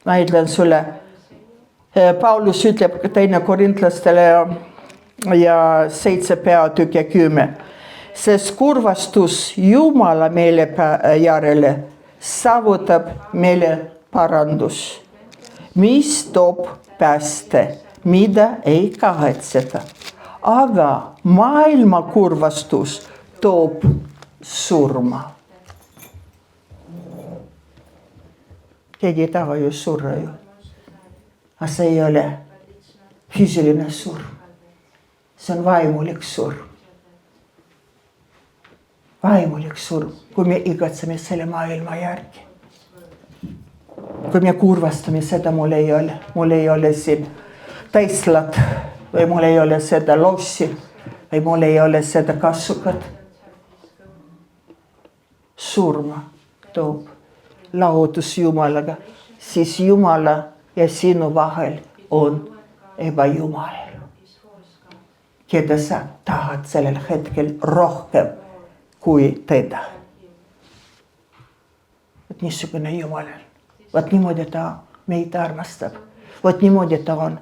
A: Ma ütlen sulle, Paulus ütleb teine korintlastele ja 7 peatükk ja 10. Sest kurvastus Jumala meele järele saavutab meile parandus, mis toob pääste, mida ei kahetseta. Aga maailma kurvastus toob surma. Keegi ei taha ju surra ju. Aga see ei ole füüsiline surm. See on vaimulik surm. Vaimulik surm, kui me igatseme selle maailma järgi. Kui me kurvastame seda, mul ei ole siin Teslat või mul ei ole seda lossi või mul ei ole seda kassukat. Surma toob lahutus Jumalaga, siis Jumala ja sinu vahel on ebajumal, keda sa tahad sellel hetkel rohkem kui teda. Vot niisugune Jumal. Vot niimoodi ta meid armastab. Vot niimoodi ta on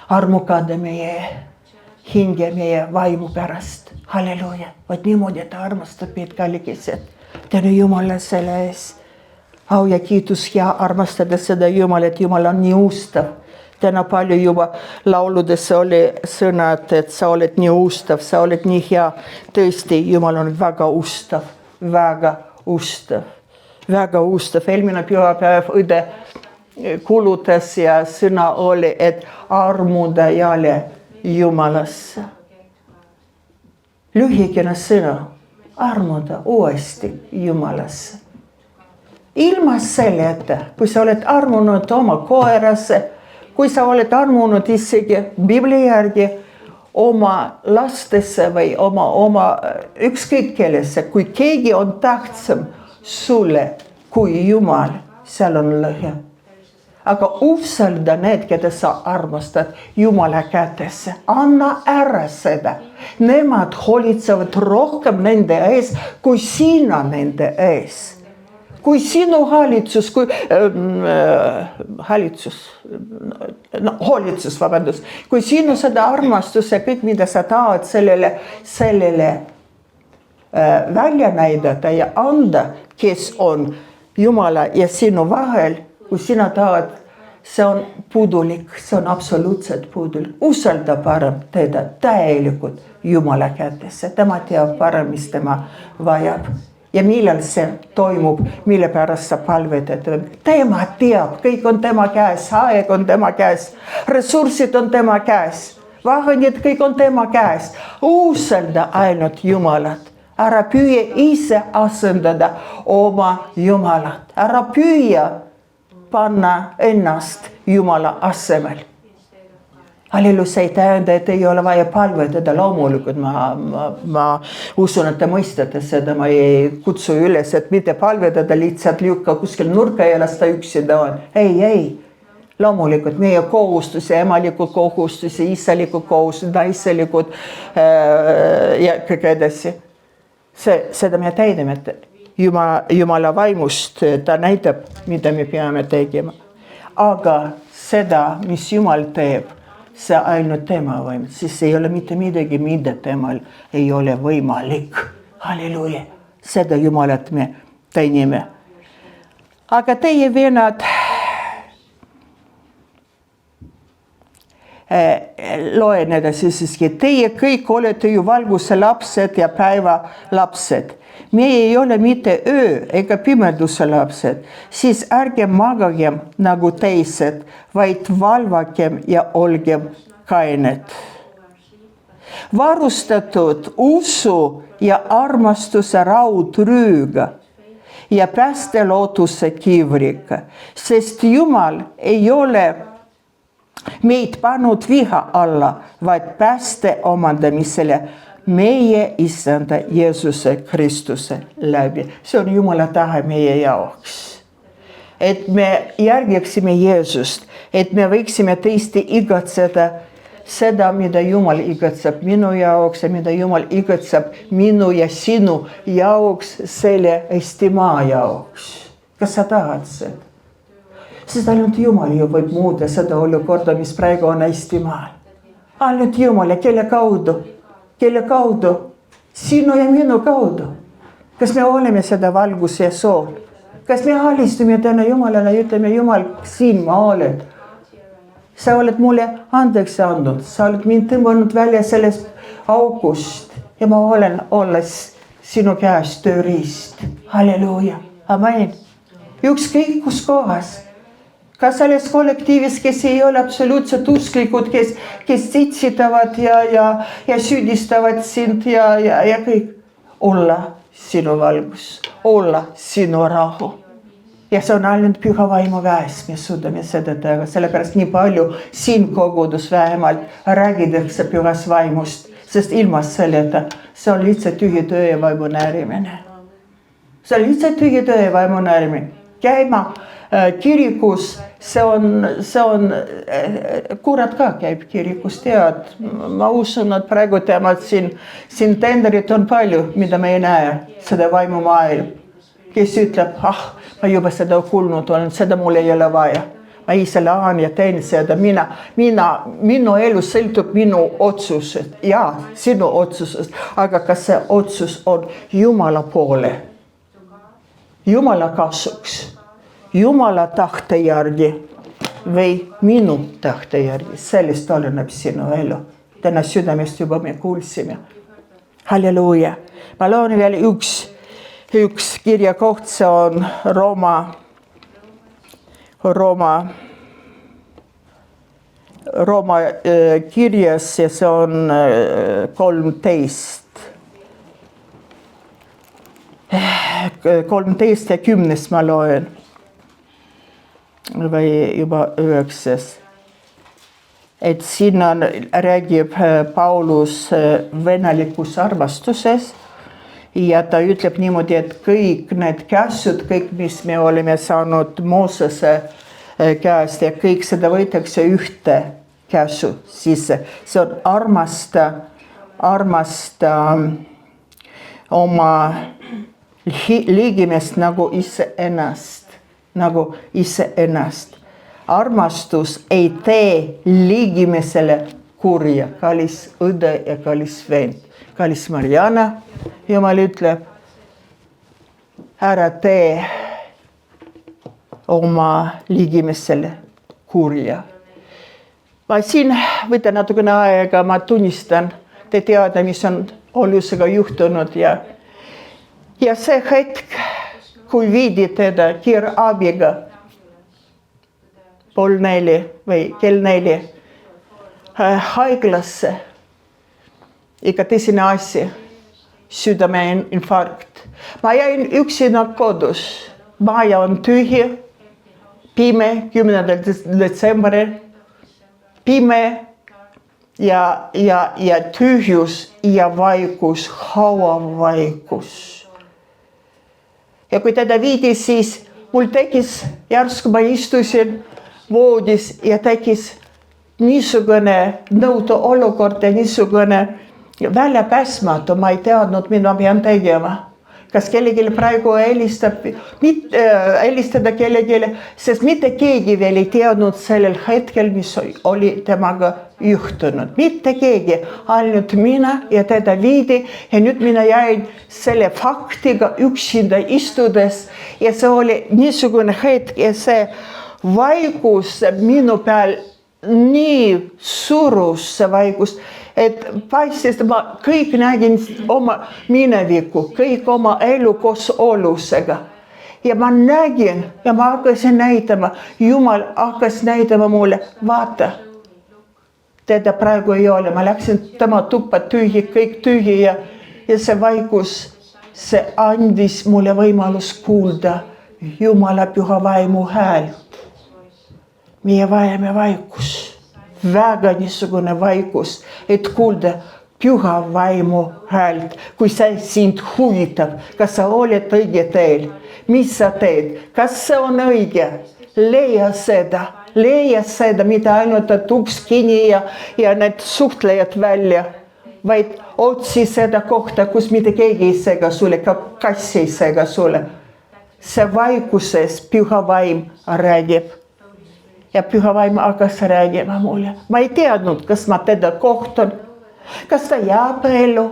A: armukad meie hinge, meie vaimu pärast. Halleluuja. Vot niimoodi ta armastab meid, kallikesed. Tänu Jumala selle ees. Au ja kiitus ja armastada seda Jumal, et Jumal on nii ustav. Täna palju juba lauludes oli sõnad, et sa oled nii ustav, sa oled nii hea. Tõesti, Jumal on väga ustav, väga ustav, väga ustav. Eelmine pühapäev õde kulutas ja sõna oli, et armuda jälle Jumalasse. Lühikene sõna, armuda uuesti Jumalasse. Ilma selleta, kui sa oled armunud oma koerasse, kui sa oled armunud isegi Biblia järgi oma lastesse või oma ükskõik kellesse, kui keegi on tähtsam sulle kui Jumal, seal on lõhe. Aga usalda need, keda sa armastad Jumala kätesse. Anna ära seda. Nemad hoolitsevad rohkem nende ees, kui sina nende ees. Kui sinu hoolitsus, kui sinu seda armastus ja kõik, mida sa tahad sellele välja näidata ja anda, kes on Jumala ja sinu vahel, kui sina tahad, see on puudulik, see on absoluutselt puudulik. Usalda parem teda täielikult Jumala kätesse. Tema teab parem, mis tema vajab. Ja millal see toimub, mille pärast sa palvetad. Tema teab, kõik on tema käes, aeg on tema käes, ressursid on tema käes, vahendid kõik on tema käes. Usalda ainult Jumalat. Ära püüa ise asendada oma Jumalat. Ära püüa panna ennast Jumala asemel. Halleluja, see ei tähenda, et ei ole vaja palvetada. Loomulikult ma usun, et te mõistate seda. Ma ei kutsu üles, et mitte palvetada, lihtsalt lükka kuskil nurka ja las ta üksida on. Ei. Loomulikult meie kohustusi, emalikud kohustusi, isalikud kohustusi, naiselikud ja kõik edasi. Seda me täidame, et Jumala vaimust ta näitab, mida me peame tegema. Aga seda, mis Jumal teeb, see ainult tema vaim, siis ei ole mitte midagi, mida temal ei ole võimalik. Halleluja, seda Jumalat me teenime. Aga teie vennad, loen edasi siiski, teie kõik olete ju valguse lapsed ja päeva lapsed. Meie ei ole mitte öö ega pimeduse lapsed, siis ärgem magagem nagu teised, vaid valvagem ja olgem kained. Varustatud usu ja armastuse raudrüüga ja päästelootuse kivriga, sest Jumal ei ole meid pannud viha alla, vaid pääste omandamisele meie Issanda Jeesuse Kristuse läbi. See on Jumala tahe meie jaoks. Et me järgiksime Jeesust, et me võiksime tõesti igatseda seda, mida Jumal igatseb minu jaoks ja mida Jumal igatseb minu ja sinu jaoks, selle Eestimaa jaoks. Kas sa tahad seda? Sest ainult Jumal ju võib muuda seda olukorda, mis praegu on Eestimaal. Ainult Jumal ja kelle kaudu? Kelle kaudu? Sinu ja minu kaudu. Kas me oleme seda valgus ja sool? Kas me alistume täna Jumalale ja ütleme, Jumal, siin ma olen. Sa oled mulle andeks andnud. Sa oled mind tõmmanud välja sellest august. Ja ma olen olles sinu käes tööriist. Halleluja. Amen. Ükskõik kus kohas. Ka selles kollektiivis, kes ei ole absoluutselt usklikud, kes sitsitavad ja süüdistavad sind ja kõik. Olla sinu valgus, olla sinu rahu. Ja see on ainult püha vaimu käes, me suudame seda teha. Sellepärast nii palju siin kogudus vähemalt räägitakse pühas vaimust, sest ilma selleta see on lihtsalt tühi töö ja vaimu närimine. See on lihtsalt tühi töö ja vaimu närimine. Käima kirikus, see on, kurat ka käib kirikus, tead. Ma usun, et praegu teemad siin tenderid on palju, mida me ei näe, seda vaimu maailm. Kes ütleb, ma juba seda kuulnud olen, seda mul ei ole vaja. Ma ise lähen ja teen seda, minu elu sõltub minu otsused ja sinu otsusest, aga kas see otsus on Jumala poole, Jumala kasuks, Jumala tahte järgi või minu tahte järgi, sellest oleneb sinu elu. Täna südamest juba me kuulsime. Halleluja. Ma loen veel üks kirjakoht, see on Rooma kirjas ja see on 13 ja 10 ma loen. Või juba 9. Et siin räägib Paulus venelikus armastuses ja ta ütleb niimoodi, et kõik need käsud, kõik mis me oleme saanud Moosese käest ja kõik seda võetakse ühte käsu sisse. See on armasta oma liigimest nagu iseennast. Armastus ei tee liigimesele kurja, kallis õde ja kallis vend. Kallis Mariana, Jumal ütleb, ära tee oma ligimesele kurja. Ma siin võtan natukene aega, ma tunnistan, te teada, mis on Ollusega juhtunud ja see hetk, kui viidi teda kiirabiga 3:30 või kell 4 haiglasse, ikka tõsine asi, südameinfarkt. Ma jäin üksinda kodus, maja on tühi, pime 10. detsembril, pime ja tühjus ja vaikus, hauavaikus. Ja kui teda viidi, siis mul tekkis järsku, ma istusin voodis ja tekkis niisugune nõutu olukord ja niisugune väljapääsmatu, ma ei teadnud, mida ma pean tegema. Kas kellelegi praegu helistada kellelegi, sest mitte keegi veel ei teadnud sellel hetkel, mis oli temaga juhtunud. Mitte keegi, ainult mina ja teda viidi ja nüüd mina jäin selle faktiga üksinda istudes ja see oli niisugune hetk ja see vaikus minu peal nii surus see vaikus, et paistis, ma kõik nägin oma minevikku, kõik oma elu koos Ollusega. Ja ma nägin ja ma hakkasin näitama, Jumal hakkas näitama mulle, vaata, teda praegu ei ole. Ma läksin tema tuppa tühi, kõik tühi ja see vaikus, see andis mulle võimalus kuulda Jumala püha vaimu häält. Meie vajame vaikus, väga niisugune vaikus, et kuulda püha vaimu häält, kui see sind huvitab, kas sa oled õige teel, mis sa teed, kas see on õige, leia seda, mitte ainult uks kinni ja need suhtlejad välja, vaid otsi seda kohta, kus mitte keegi ei sega sulle, ka kass ei sega sulle. See vaikuses püha vaim räägib. Ja püha vaim hakkas räägima mulle. Ma ei teadnud, kas ma teda kohtan, kas ta jääb ellu,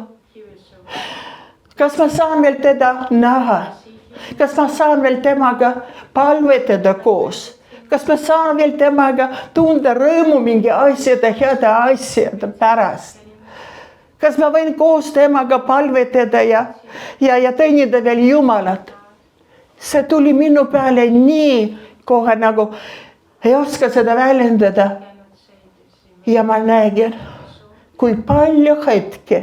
A: kas ma saan veel teda näha, kas ma saan veel temaga palvetada koos, kas ma saan veel temaga tunda rõõmu mingi asjade, heade asjade pärast. Kas ma võin koos temaga palvetada ja teenida veel Jumalat. See tuli minu peale nii kohe nagu ei oska seda väljendada. Ja ma nägin, kui palju hetke,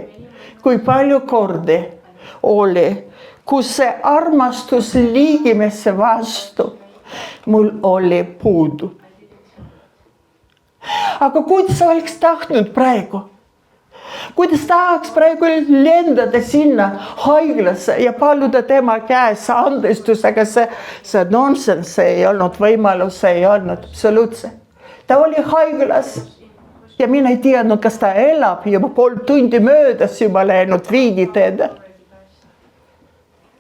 A: kui palju kordi oli, kus see armastus ligimesse vastu mul oli puudu. Aga kuidas sa oleks tahtnud praegu? Kuidas tahaks praegu lendada sinna haiglasse ja paluda tema käes andestus, aga see nonsense, see ei olnud võimalus, see ei olnud absoluutse. Ta oli haiglas ja mina ei teadnud, kas ta elab, juba 3 tundi möödas juba läinud viidi teda.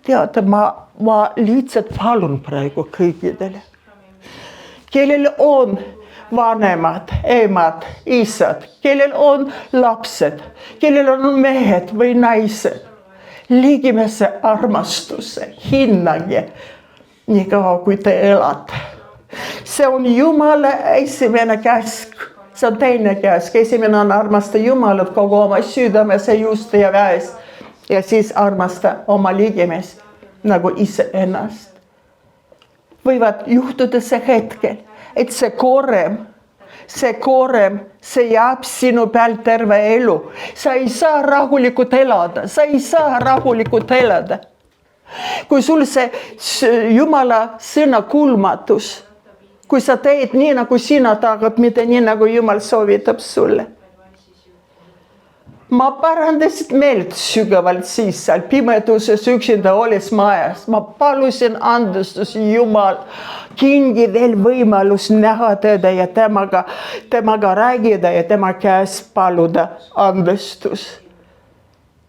A: Teate, ma lihtsalt palun praegu kõikidele, kellel on vanemad, emad, isad, kellel on lapsed, kellel on mehed või naised, ligimesse armastuse, hinnage, nii kaua kui te elate. See on Jumala esimene käsk, see on teine käsk. Esimene on armasta Jumalat kogu oma südames ja juuste ja väes ja siis armasta oma ligimest nagu iseennast. Võivad juhtuda see hetkel, et see koorem, see jääb sinu peal terve elu. Sa ei saa rahulikult elada. Kui sul see Jumala sõna kuulmatus, kui sa teed nii, nagu sina tahad, mitte nii, nagu Jumal soovitab sulle. Ma parandasin meelt sügavalt siis seal pimeduses üksinda olles majas. Ma palusin andestus, Jumal, kingi veel võimalus näha teda ja temaga räägida ja tema käes paluda andestus.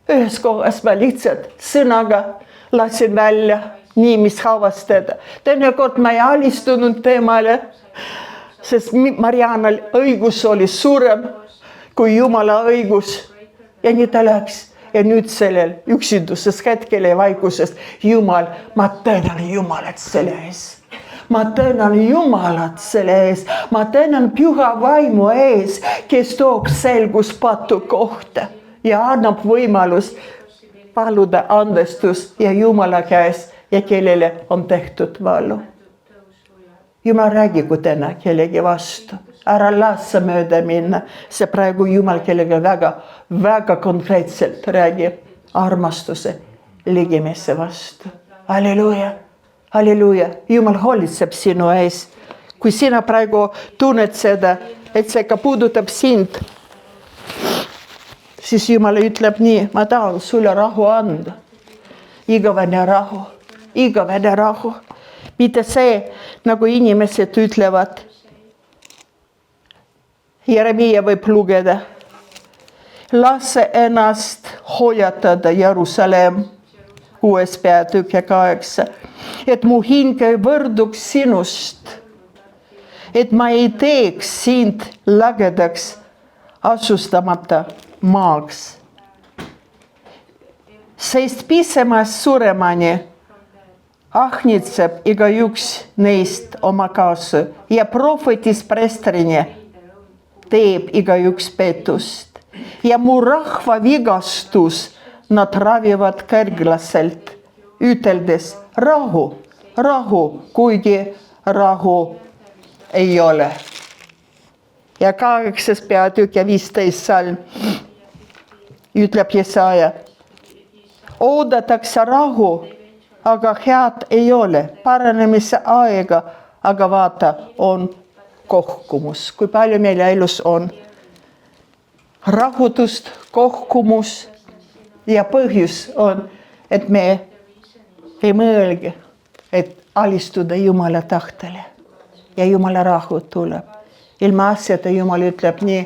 A: Ühes kohas ma lihtsalt sõnaga lasin välja nii, mis havas teda. Teinekord ma ei alistunud temale, sest Marianal õigus oli suurem kui Jumala õigus. Ja nii ta läks. Ja nüüd sellel üksinduses hetkel ja vaikuses, Jumal, ma tänan Jumalat selle ees. ma tänan Jumalat selle ees, ma tänan püha vaimu ees, kes toob selgus patu kohta ja annab võimalus paluda andestus ja Jumala käes ja kellele on tehtud valu. Jumal räägigu täna kellegi vastu. Ära lase mööda minna. See praegu Jumal kellega väga konkreetselt räägib armastuse ligimesse vastu. Halleluuja, halleluuja. Jumal hoolitseb sinu ees. Kui sina praegu tunned seda, et see ka puudutab sind, siis Jumal ütleb nii, ma tahan sulle rahu anda. Igavene rahu, igavene rahu. Mitte see, nagu inimesed ütlevad. Jeremiia võib lugeda. Lase ennast hoiatada Jerusalem 6. peatükk 8. Et mu hing ei võrduks sinust. Et ma ei teeks sind lagedaks asustamata maaks. Sest pisemast suuremani ahnitseb igaüks neist oma kaasa ja prohvetis preestrini teeb igaüks pettust. Ja mu rahva vigastus nad ravivad kerglaselt, üteldes rahu, rahu, kuigi rahu ei ole. Ja 8. peatükk ja 15. salm ütleb Jesaja. Oodatakse rahu, aga head ei ole, paranemise aega, aga vaata, on kohkumus. Kui palju meil elus on rahutust, kohkumus ja põhjus on, et me ei mõelge, et alistuda Jumala tahtele ja Jumala rahu tuleb. Ilma asjata Jumal ütleb nii,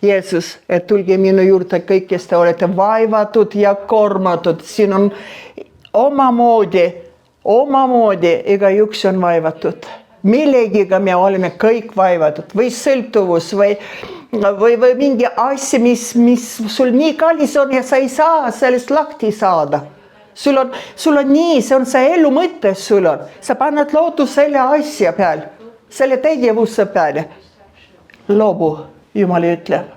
A: Jeesus, et tulge minu juurde kõik, kes te olete vaevatud ja koormatud. Siin on omamoodi, igaüks on vaevatud. Millegiga me oleme kõik vaevatud või sõltuvus või mingi asja, mis sul nii kallis on ja sa ei saa sellest lahti saada. Sul on nii, see on see elu mõte sul on. Sa paned lootus selle asja peal, selle tegevuse peale. Loobu, Jumal ütleb,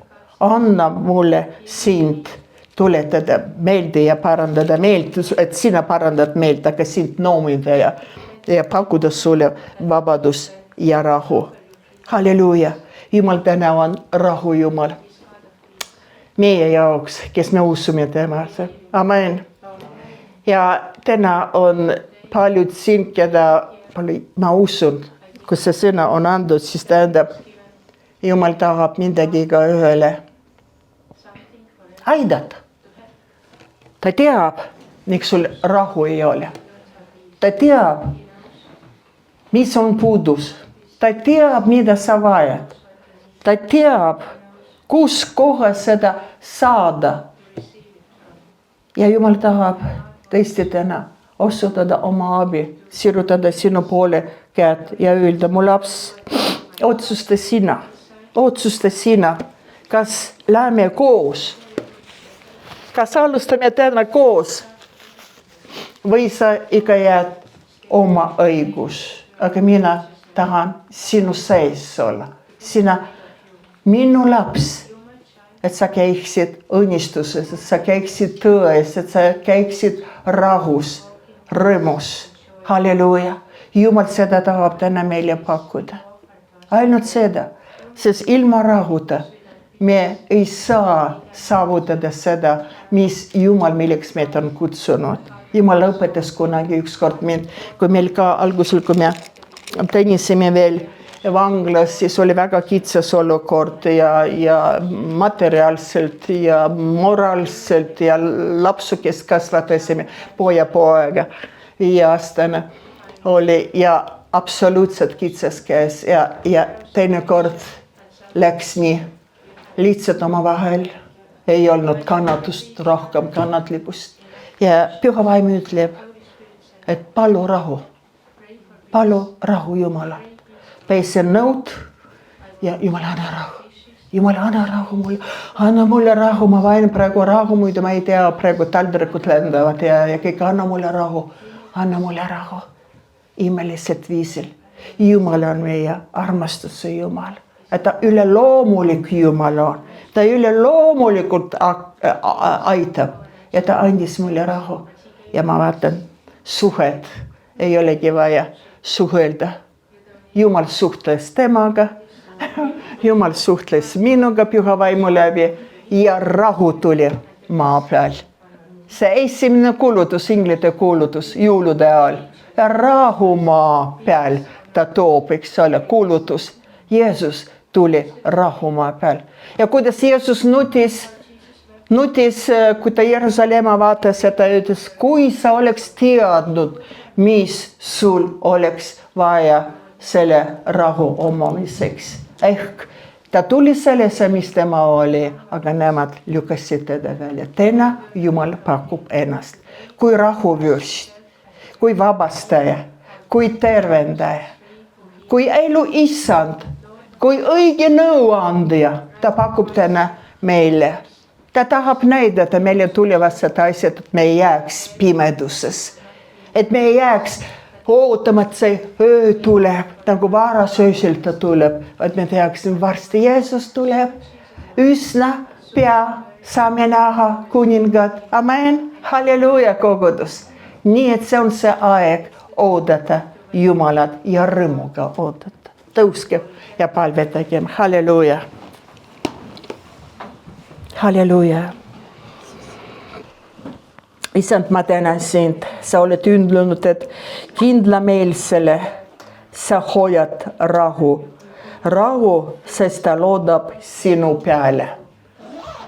A: anna mulle sind tuletada meelde ja parandada meelt, et sina parandad meelt, aga sind noomida ja pakkuda sulle vabadus ja rahu. Halleluuja, Jumal täna on rahu Jumal. Meie jaoks, kes me usume temasse. Amen. Ja täna on paljud siin, keda ma usun, kui see sõna on andud, siis tähendab, Jumal tahab midagi ka ühele aidata. Ta teab, miks sul rahu ei ole. Ta teab, mis on puudus. Ta teab, mida sa vajad. Ta teab, kus kohas seda saada. Ja Jumal tahab tõesti täna osutada oma abi, sirutada sinu poole käed ja öelda, mu laps, otsusta sina, kas läheme koos, kas alustame täna koos või sa ikka jääd oma õigus, aga mina tahan sinu sees olla, sina minu laps, et sa käiksid õnnistuses, et sa käiksid tões, et sa käiksid rahus, rõõmus. Halleluuja. Jumal seda tahab täna meile pakkuda. Ainult seda, sest ilma rahuta me ei saa saavutada seda, mis Jumal milleks meid on kutsunud. Jumal õpetas kunagi ükskord mind, kui meil ka algusel, kui me teenisime veel vanglas, siis oli väga kitsas olukord ja materiaalselt ja moraalselt ja lapsu, kes kasvatasime poega ja aastane oli ja absoluutselt kitsas käes ja teinekord läks nii lihtsalt omavahel, ei olnud kannatust, rohkem kannatlikkust ja püha vaim ütleb, et palu rahu Jumala. Pääsen nõud ja Jumal, anna rahu. Jumal, anna mulle rahu, ma vajan praegu rahu, muidu ma ei tea, praegu taldrikud lendavad ja kõik, anna mulle rahu. Imelised viisil. Jumal on meie armastuse Jumal. Ja ta üleloomulik Jumal on. Ta üleloomulikult aitab. Ja ta andis mulle rahu. Ja ma vaatan, suhet ei olegi vaja suhelda. Jumal suhtles temaga. Jumal suhtles minuga püha vaimu läbi ja rahu tuli maa peal. See esimene kuulutus, inglite kuulutus jõulude ajal. Ja rahu maa peal ta toob, eks ole, kuulutus. Jeesus tuli rahu maa peal. Ja kuidas Jeesus nutis, kui ta Jerusalemma vaatas ja ta ütles, kui sa oleks teadnud, mis sul oleks vaja selle rahu omamiseks. Ehk ta tuli sellesse, mis tema oli, aga nemad lükkasid teda välja. Täna Jumal pakub ennast kui rahuvürst, kui vabastaja, kui tervendaja, kui elu issand, kui õige nõuandja. Ta pakub täna meile. Ta tahab näidata meile tulevased asjad, et me ei jääks pimeduses. Et me ei jääks ootama, et see öö tuleb, nagu varasöösel ta tuleb. Et me teaksime, varsti Jeesus tuleb. Üsna pea saame näha kuningat. Amen. Halleluuja kogudus. Nii, et see on see aeg oodata Jumalat ja rõõmuga oodata. Tõuske ja palvetagem. Halleluuja. Halleluuja. Isand, ma tänan sind. Sa oled ündlunud, et kindlameelsele sa hoiad rahu. Rahu, sest ta loodab sinu peale.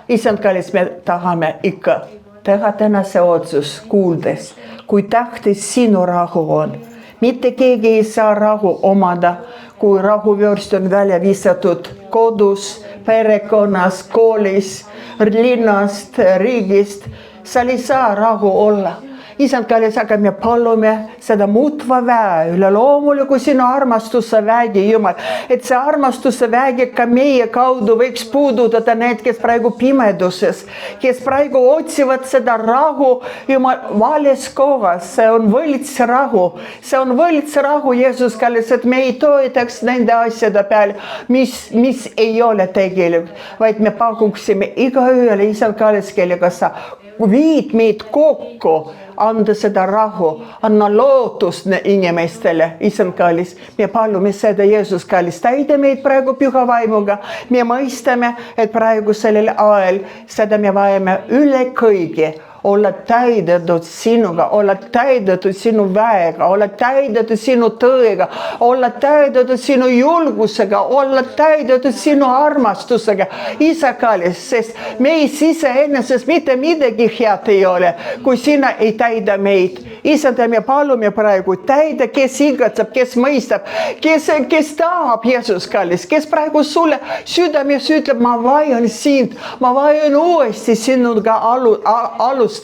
A: Isand, kallis, me tahame ikka teha tänase otsus kuuldes, kui tähtis sinu rahu on. Mitte keegi ei saa rahu omada, kui rahuvürst on välja visatud kodus, perekonnas, koolis, linnast, riigist. Seal ei saa rahu olla. Isand, kallis, aga me palume seda muutva väe, üleloomuliku sinu armastuse vägi, Jumal. Et see armastuse vägi ka meie kaudu võiks puudutada need, kes praegu pimeduses, kes praegu otsivad seda rahu, Jumal, vales kohas. See on võlts rahu. See on võlts rahu, Jeesus, kallis, et me ei toetaks nende asjade peale, mis ei ole tegelikult, vaid me pakuksime igaühele, Isand, kallis, kellega sa viid meid kokku, anda seda rahu, anna lootust inimestele, Isand, kallis. Me palume seda, Jeesus, kallis, täida meid praegu püha vaimuga. Me mõistame, et praegu sellel ajal seda me vajame üle kõige. Olla täidetud sinuga, olla täidetud sinu väega, olla täidetud sinu tõega, olla täidetud sinu julgusega, olla täidetud sinu armastusega. Isa, kallis, sest meis iseenesest mitte midagi head ei ole, kui sina ei täida meid. Isand, me palume praegu täida, kes igatseb, kes mõistab, kes tahab, Jeesus, kallis, kes praegu sulle südames ütleb, ma vajan sind, ma vajan uuesti sinuga alustada.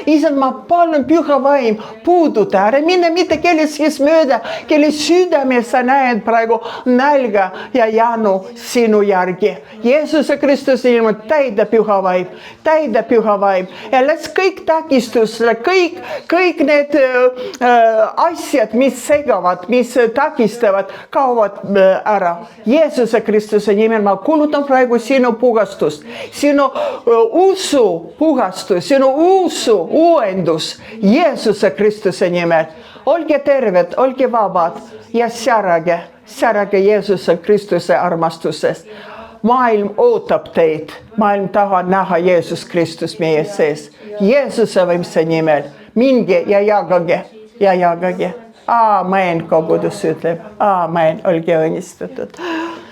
A: Isand, ma palun püha vaim puuduta, ära mine mitte kellestki mööda, kelle südames sa näed praegu nälga ja janu sinu järgi. Jeesuse Kristuse ilma täida püha vaim ja las kõik takistused, kõik need asjad, mis segavad, mis takistavad, kaovad ära. Jeesuse Kristuse nimel ma kuulutan praegu sinu puhastust, sinu usu puhastust, sinu usu uuendus Jeesuse Kristuse nimel. Olge terved, olge vabad ja särage Jeesuse Kristuse armastusest. Maailm ootab teid. Maailm tahab näha Jeesus Kristus meie sees. Jeesuse võimsa nimel. Minge ja jagage. Amen, kogudus ütleb. Amen, olge õnnistatud.